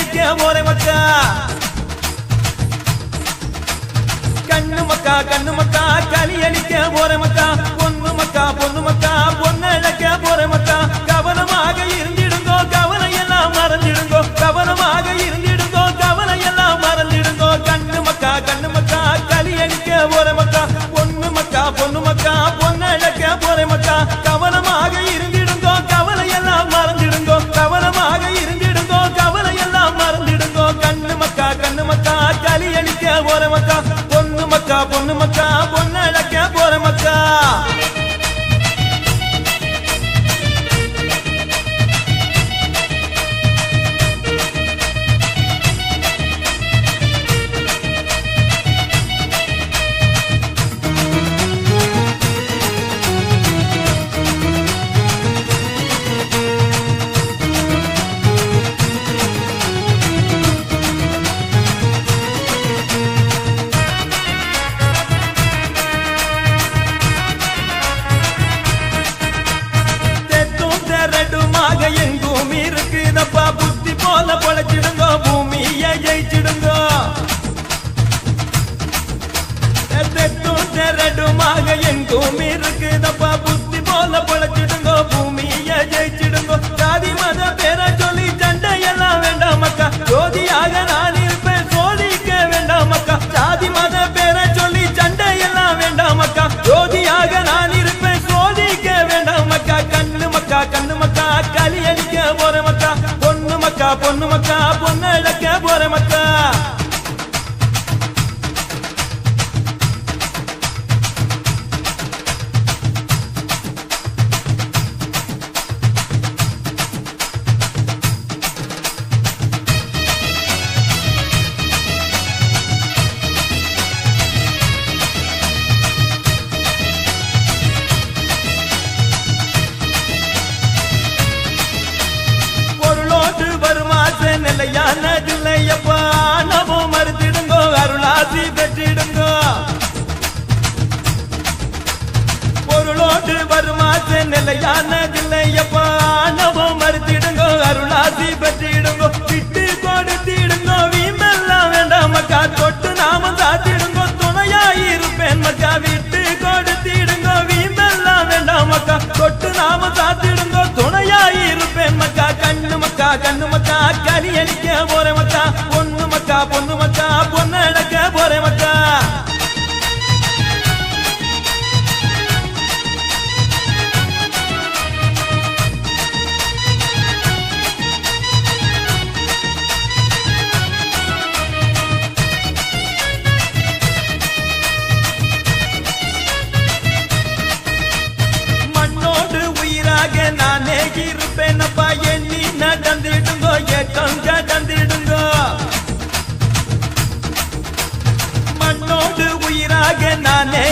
அடிக்க போற மக்கா கண்ணு மக்கா களி அடிக்க போற மக்கா பொண்ணு மக்கா பொண்ணு அழைக்க போற மக்கா கவனமாக இருந்திடுங்கோ கவலை எல்லாம் மறந்திடுங்கோ கவனமாக இருந்திடுங்கோ கவலை எல்லாம் மறந்திடுங்கோ கண்ணு மக்கா களி அடிக்க போற மக்கா பொண்ணு மக்கா பொண்ணு அழைக்க போற மக்கா கவனமாக இருந்திடுங்கோ கவலை எல்லாம் மறந்திடுங்கோ கவனமாக இருந்திடுங்கோ கவலை எல்லாம் மறந்திடுங்கோ கண்ணு மக்கா களி அடிக்க போற மக்கா பொண்ணு மக்கா பொண்ணு அழைக்க போற மக்கா எங்கும் இருக்குதப்பா புத்தி போல பொழைச்சிடுங்கோ பூமியை ஜெயிச்சிடுங்கோ தெரடுமாக எங்கும் இருக்குதப்பா புத்தி போல பொழைச்சிடுங்கோ பூமியை ஜெயிச்சிடுங்கோ ஜாதி மத பேரை சொல்லி சண்டையெல்லாம் வேண்டாம் மக்கா ஜோதியாக நான் இருப்பேன் சோதிக்க வேண்டாம் மக்கா ஜாதி மத பேரை சொல்லி சண்டையெல்லாம் வேண்டாம் மக்கா ஜோதியாக நான் இருப்பேன் சோதிக்க வேண்டாம் மக்கா கண்ணு மக்கா களி அடிக்க போற மக்கா பொண்ணு அழைக்க போற மக்கா நிலையானதில்லையப்பா நவோ மறுத்திடுங்கோ அருளாசி பெற்றிடுங்கோ பொருளோடு வருமாச நிலையானதில்லையப்பா நவோ மறுத்திடுங்கோ அருளாசி பெற்றிடுங்கோ விட்டு கொடுத்திடுங்கோ வீமெல்லாம் வேண்டாம் மக்கா தொட்டு நாம சாத்திடுங்கோ துணையாயிருப்பேன் மக்கா விட்டு கொடுத்திடுங்கோ வீமெல்லாம் வேண்டாம் மக்கா தொட்டு நாம சாத்திடுங்கோ துணையாயிருப்பேன் மக்கா கண்ணு மக்கா களி அடிக்க போற மக்கா பொண்ணு மக்கா பொண்ணு அழைக்க போற மக்கா மண்ணோடு உயிராக நானே இருப்பேன் அப்பா எண்ணி நடந்திடுங்கோ ஏக்கம் கடந்திடுங்கோ மண்ணோடு உயிராக நானே